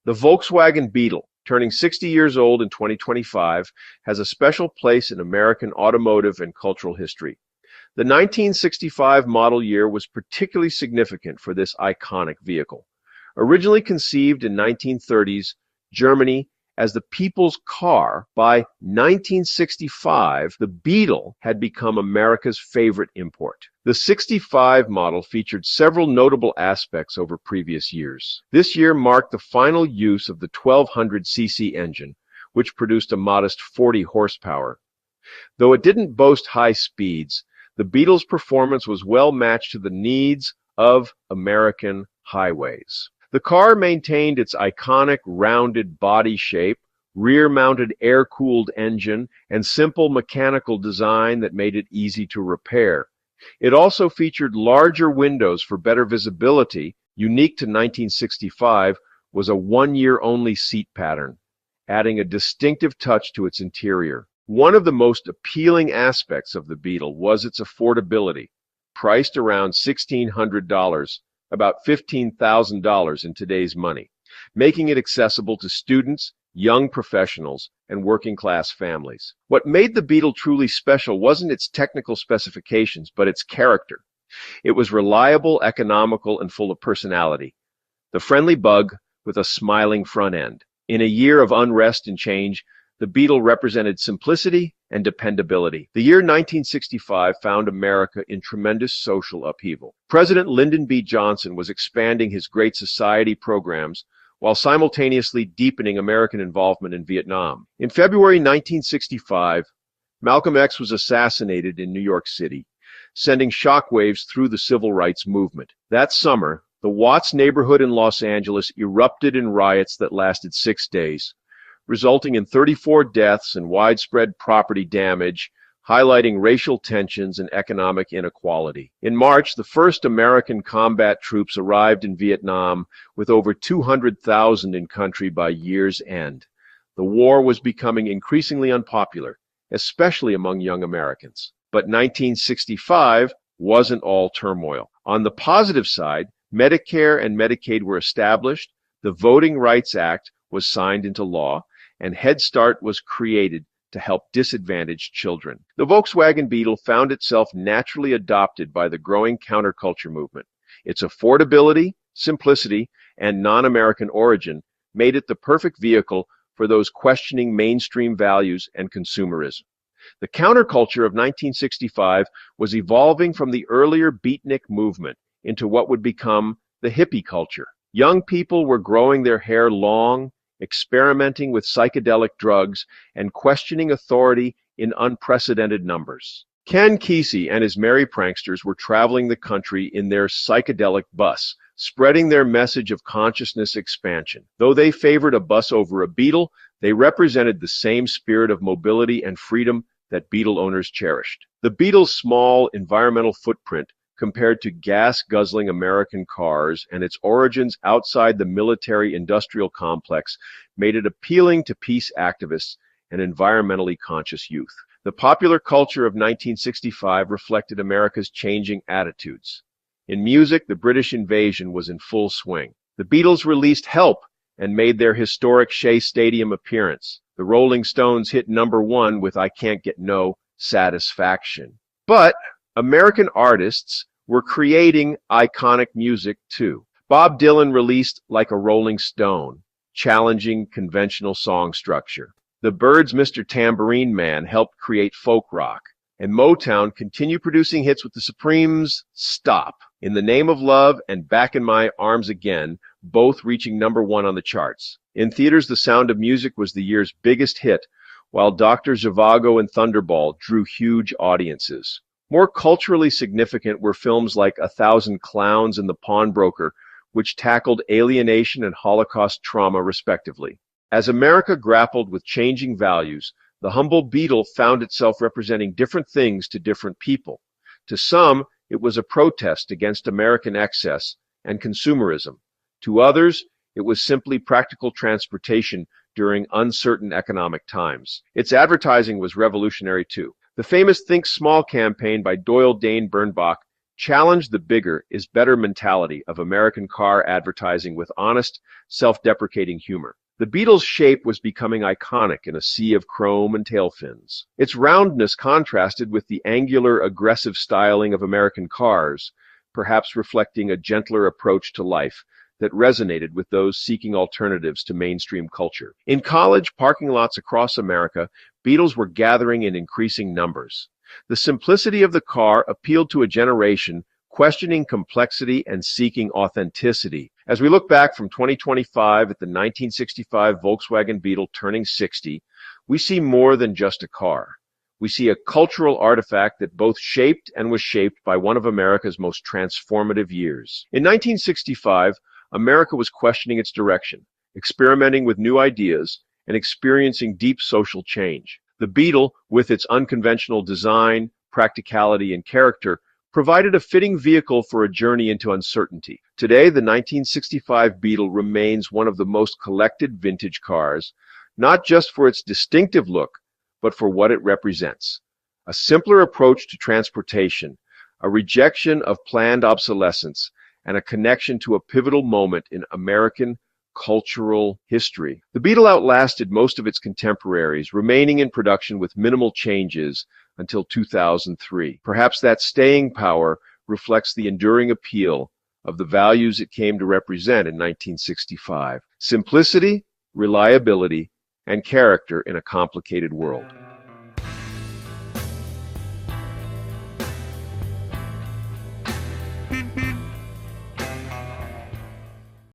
The Volkswagen Beetle, turning 60 years old in 2025, has a special place in American automotive and cultural history. The 1965 model year was particularly significant for this iconic vehicle. Originally conceived in 1930s Germany as the people's car, by 1965, the Beetle had become America's favorite import. The 65 model featured several notable aspects over previous years. This year marked the final use of the 1200cc engine, which produced a modest 40 horsepower. Though it didn't boast high speeds, the Beetle's performance was well matched to the needs of American highways. The car maintained its iconic rounded body shape, rear-mounted air-cooled engine, and simple mechanical design that made it easy to repair. It also featured larger windows for better visibility. Unique to 1965 was a one-year-only seat pattern, adding a distinctive touch to its interior. One of the most appealing aspects of the Beetle was its affordability, priced around $1,600, about $15,000 in today's money, making it accessible to students, young professionals, and working-class families. What made the Beetle truly special wasn't its technical specifications, but its character. It was reliable, economical, and full of personality. The friendly bug with a smiling front end. In a year of unrest and change, the Beetle represented simplicity and dependability. The year 1965 found America in tremendous social upheaval. President Lyndon B. Johnson was expanding his Great Society programs while simultaneously deepening American involvement in Vietnam. In February 1965, Malcolm X was assassinated in New York City, sending shockwaves through the civil rights movement. That summer, the Watts neighborhood in Los Angeles erupted in riots that lasted 6 days, resulting in 34 deaths and widespread property damage, highlighting racial tensions and economic inequality. In March, the first American combat troops arrived in Vietnam, with over 200,000 in country by year's end. The war was becoming increasingly unpopular, especially among young Americans. But 1965 wasn't all turmoil. On the positive side, Medicare and Medicaid were established, the Voting Rights Act was signed into law, and Head Start was created to help disadvantaged children. The Volkswagen Beetle found itself naturally adopted by the growing counterculture movement. Its affordability, simplicity, and non-American origin made it the perfect vehicle for those questioning mainstream values and consumerism. The counterculture of 1965 was evolving from the earlier beatnik movement into what would become the hippie culture. Young people were growing their hair long, experimenting with psychedelic drugs, and questioning authority in unprecedented numbers. Ken Kesey and his merry pranksters were traveling the country in their psychedelic bus, spreading their message of consciousness expansion. Though they favored a bus over a Beetle, they represented the same spirit of mobility and freedom that Beetle owners cherished. The Beetle's small environmental footprint compared to gas-guzzling American cars and its origins outside the military-industrial complex made it appealing to peace activists and environmentally conscious youth. The popular culture of 1965 reflected America's changing attitudes. In music, the British invasion was in full swing. The Beatles released Help and made their historic Shea Stadium appearance. The Rolling Stones hit #1 with I Can't Get No Satisfaction. But American artists were creating iconic music too. Bob Dylan released Like a Rolling Stone, challenging conventional song structure. The Byrds' Mr. Tambourine Man helped create folk rock, and Motown continued producing hits with the Supremes' Stop, In the Name of Love, and Back in My Arms Again, both reaching #1 on the charts. In theaters, The Sound of Music was the year's biggest hit, while Dr. Zhivago and Thunderball drew huge audiences. More culturally significant were films like 1,000 Clowns and The Pawnbroker, which tackled alienation and Holocaust trauma respectively. As America grappled with changing values, the Humble Beetle found itself representing different things to different people. To some, it was a protest against American excess and consumerism. To others, it was simply practical transportation during uncertain economic times. Its advertising was revolutionary too. The famous Think Small campaign by Doyle Dane Bernbach challenged the bigger is better mentality of American car advertising with honest, self-deprecating humor. The Beetle's shape was becoming iconic in a sea of chrome and tail fins. Its roundness contrasted with the angular, aggressive styling of American cars, perhaps reflecting a gentler approach to life that resonated with those seeking alternatives to mainstream culture. In college parking lots across America, Beetles were gathering in increasing numbers. The simplicity of the car appealed to a generation questioning complexity and seeking authenticity. As we look back from 2025 at the 1965 Volkswagen Beetle turning 60, we see more than just a car. We see a cultural artifact that both shaped and was shaped by one of America's most transformative years. In 1965, America was questioning its direction, experimenting with new ideas, and experiencing deep social change. The Beetle, with its unconventional design, practicality, and character, provided a fitting vehicle for a journey into uncertainty. Today, the 1965 Beetle remains one of the most collected vintage cars, not just for its distinctive look, but for what it represents. A simpler approach to transportation, a rejection of planned obsolescence, and a connection to a pivotal moment in American cultural history. The Beetle outlasted most of its contemporaries, remaining in production with minimal changes until 2003. Perhaps that staying power reflects the enduring appeal of the values it came to represent in 1965: simplicity, reliability, and character in a complicated world.